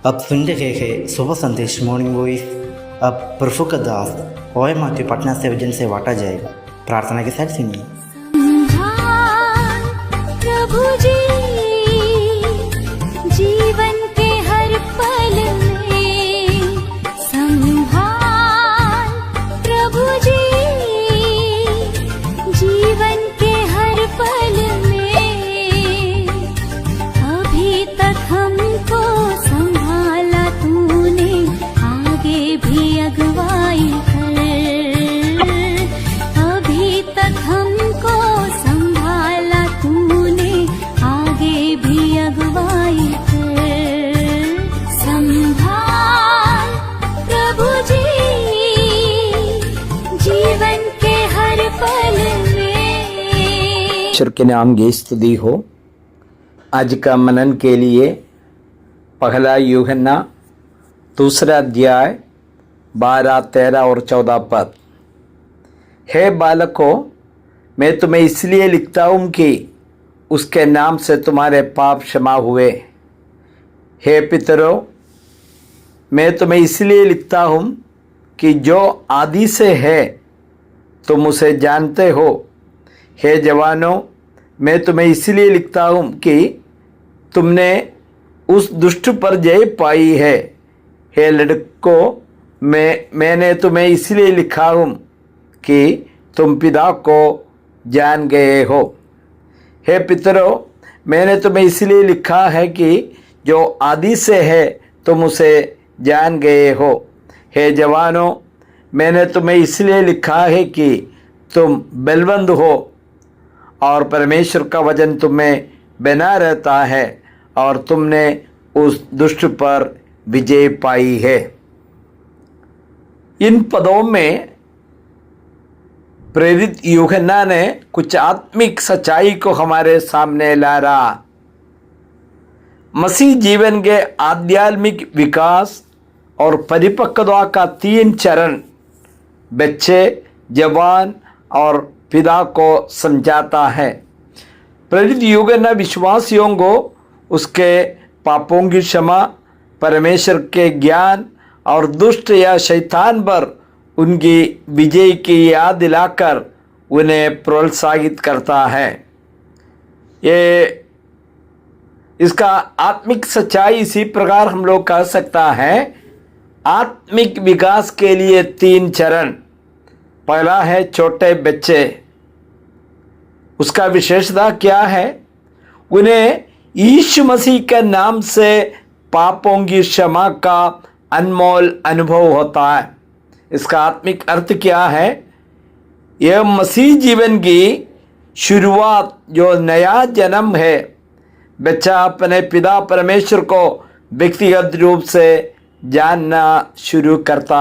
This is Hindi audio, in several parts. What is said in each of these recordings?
अब सुन रहे हैं सुबह संदेश मॉर्निंग वॉइस। अब प्रभु का दास ओए माथ्यू पटना से वजन से बांटा जाएगा। प्रार्थना के साथ सुनिए। प्रभु जी जीवन के हर पल में संभाल, प्रभु जी जीवन के हर पल में। अभी तक हमको संभाला तूने, आगे भी अगुवाई कर। अभी तक हमको संभाला तूने, आगे भी अगुवाई कर। संभाल प्रभु जी जीवन के हर पल में। ईश्वर के नाम की स्तुति हो। आज का मनन के लिए पहला यूहन्ना 2 अध्याय 12, 13 और 14 पद। हे बालकों, मैं तुम्हें इसलिए लिखता हूँ कि उसके नाम से तुम्हारे पाप क्षमा हुए। हे पितरों, मैं तुम्हें इसलिए लिखता हूँ कि जो आदि से है तुम उसे जानते हो। हे जवानों, मैं तुम्हें इसलिए लिखता हूँ कि तुमने उस दुष्ट पर जय पाई है। हे लड़कों, मैंने तुम्हें इसलिए लिखा हूँ कि तुम पिता को जान गए हो। हे पितरों, मैंने तुम्हें इसलिए लिखा है कि जो आदि से है तुम उसे जान गए हो। हे जवानों, मैंने तुम्हें इसलिए लिखा है कि तुम बलवंत हो और परमेश्वर का वचन तुम में बना रहता है और तुमने उस दुष्ट पर विजय पाई है। इन पदों में प्रेरित यूहन्ना ने कुछ आत्मिक सच्चाई को हमारे सामने ला रहा। मसीह जीवन के आध्यात्मिक विकास और परिपक्वता का 3 चरण बच्चे, जवान और पिता को समझाता है। प्रेरित यूहन्ना विश्वासियों को उसके पापों की क्षमा, परमेश्वर के ज्ञान और दुष्ट या शैतान पर उनकी विजय की याद दिलाकर उन्हें प्रोत्साहित करता है। ये इसका आत्मिक सच्चाई इसी प्रकार हम लोग कह सकता है। आत्मिक विकास के लिए 3 चरण। पहला है छोटे बच्चे। उसका विशेषता क्या है? उन्हें यीशु मसीह के नाम से पापों की क्षमा का अनमोल अनुभव होता है। इसका आत्मिक अर्थ क्या है? यह मसीह जीवन की शुरुआत, जो नया जन्म है। बच्चा अपने पिता परमेश्वर को व्यक्तिगत रूप से जानना शुरू करता।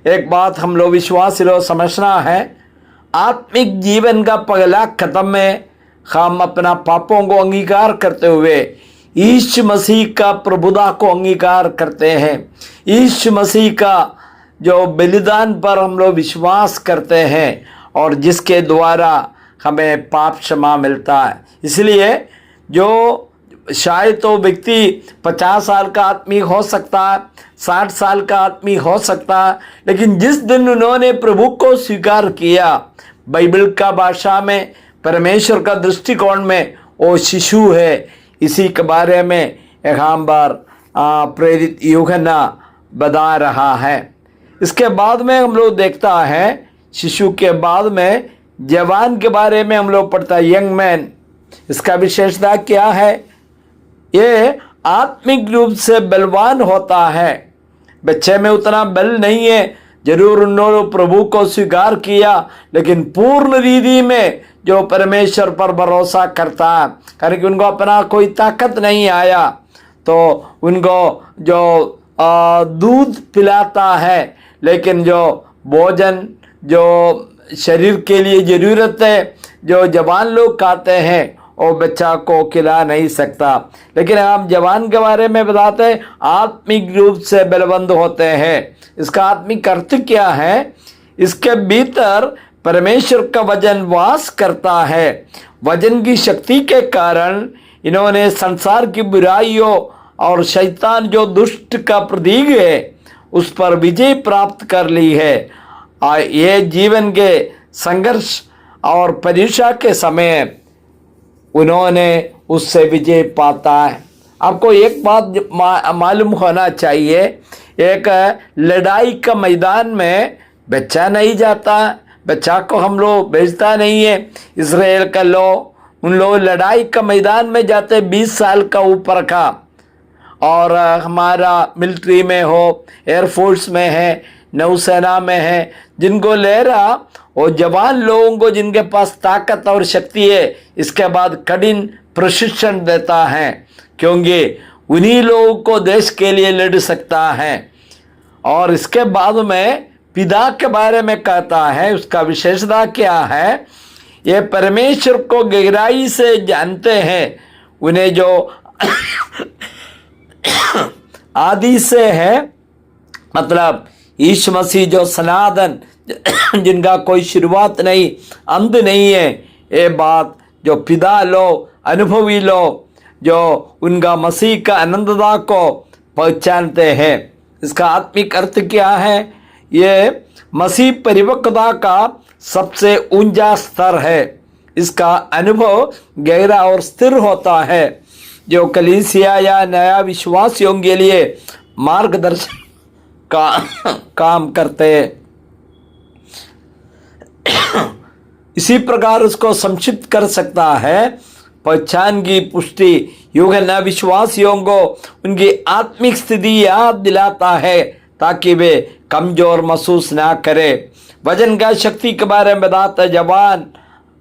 एक बात हम लोग विश्वासी लोग समझना है, आत्मिक जीवन का पहला कदम है हम अपना पापों को अंगीकार करते हुए यीशु मसीह का प्रभुता को अंगीकार करते हैं। यीशु मसीह का जो बलिदान पर हम लोग विश्वास करते हैं और जिसके द्वारा हमें पाप क्षमा मिलता है। इसलिए जो शायद तो व्यक्ति 50 साल का आदमी हो सकता है, 60 साल का आदमी हो सकता है, लेकिन जिस दिन उन्होंने प्रभु को स्वीकार किया, बाइबल का भाषा में, परमेश्वर का दृष्टिकोण में वो शिशु है। इसी के बारे में यहाँ बार प्रेरित यूहन्ना बता रहा है। इसके बाद में हम लोग देखता है, शिशु के बाद में जवान के बारे में हम लोग पढ़ता है, यंग मैन। इसका विशेषता क्या है? ये आत्मिक रूप से बलवान होता है। बच्चे में उतना बल नहीं है, जरूर उन्होंने प्रभु को स्वीकार किया, लेकिन पूर्ण रीति में जो परमेश्वर पर भरोसा करता है, क्योंकि उनको अपना कोई ताकत नहीं आया, तो उनको जो दूध पिलाता है, लेकिन जो भोजन जो शरीर के लिए ज़रूरत है, जो जवान लोग खाते हैं, वो बच्चा को खिला नहीं सकता। लेकिन हम जवान के बारे में बताते हैं, आत्मिक रूप से बलवंत होते हैं। इसका आत्मिक अर्थ क्या है? इसके भीतर परमेश्वर का वचन वास करता है। वचन की शक्ति के कारण इन्होंने संसार की बुराइयों और शैतान जो दुष्ट का प्रतीक है उस पर विजय प्राप्त कर ली है। ये जीवन के संघर्ष और परीक्षा के समय उन्होंने उससे विजय पाता है। आपको एक बात मालूम होना चाहिए, एक लड़ाई का मैदान में बच्चा नहीं जाता, बच्चा को हम लोग भेजता नहीं है। इजराइल का लोग उन लोग लड़ाई का मैदान में जाते 20 साल का ऊपर का, और हमारा मिलिट्री में हो, एयरफोर्स में है, नौसेना में है, जिनको ले रहा वो जवान लोगों को जिनके पास ताकत और शक्ति है इसके बाद कठिन प्रशिक्षण देता है, क्योंकि उन्हीं लोगों को देश के लिए लड़ सकता है। और इसके बाद में पिता के बारे में कहता है, उसका विशेषता क्या है, ये परमेश्वर को गहराई से जानते हैं, उन्हें जो आदि से है, मतलब यीशु मसीह जो सनातन जिनका कोई शुरुआत नहीं अंत नहीं है, ये बात जो पिता लोग अनुभवी लोग जो उनका मसीह का आनंदता को पहचानते हैं। इसका आत्मिक अर्थ क्या है, ये मसीह परिपक्वता का सबसे ऊंचा स्तर है। इसका अनुभव गहरा और स्थिर होता है, जो कलीसिया या नया विश्वासियों के लिए मार्गदर्शन का काम करते हैं। इसी प्रकार उसको संक्षिप्त कर सकता है, पहचान की पुष्टि यूहन्ना विश्वासियों को उनकी आत्मिक स्थिति याद दिलाता है ताकि वे कमजोर महसूस ना करें। वजन का शक्ति के बारे में बताता, जवान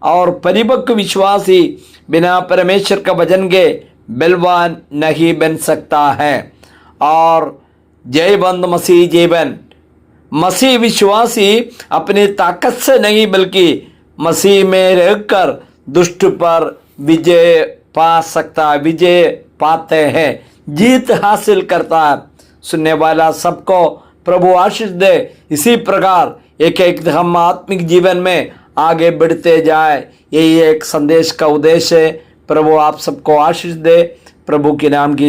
और परिपक्व विश्वासी बिना परमेश्वर का वजन के बलवान नहीं बन सकता है। और जयवंत मसीह जीवन, मसीह विश्वासी अपनी ताकत से नहीं बल्कि मसीह में रहकर दुष्ट पर विजय पा सकता है, विजय पाते हैं, जीत हासिल करता है। सुनने वाला सबको प्रभु आशीष दे। इसी प्रकार एक हम आत्मिक जीवन में आगे बढ़ते जाए, यही एक संदेश का उद्देश्य है। प्रभु आप सबको आशीष दे। प्रभु के नाम की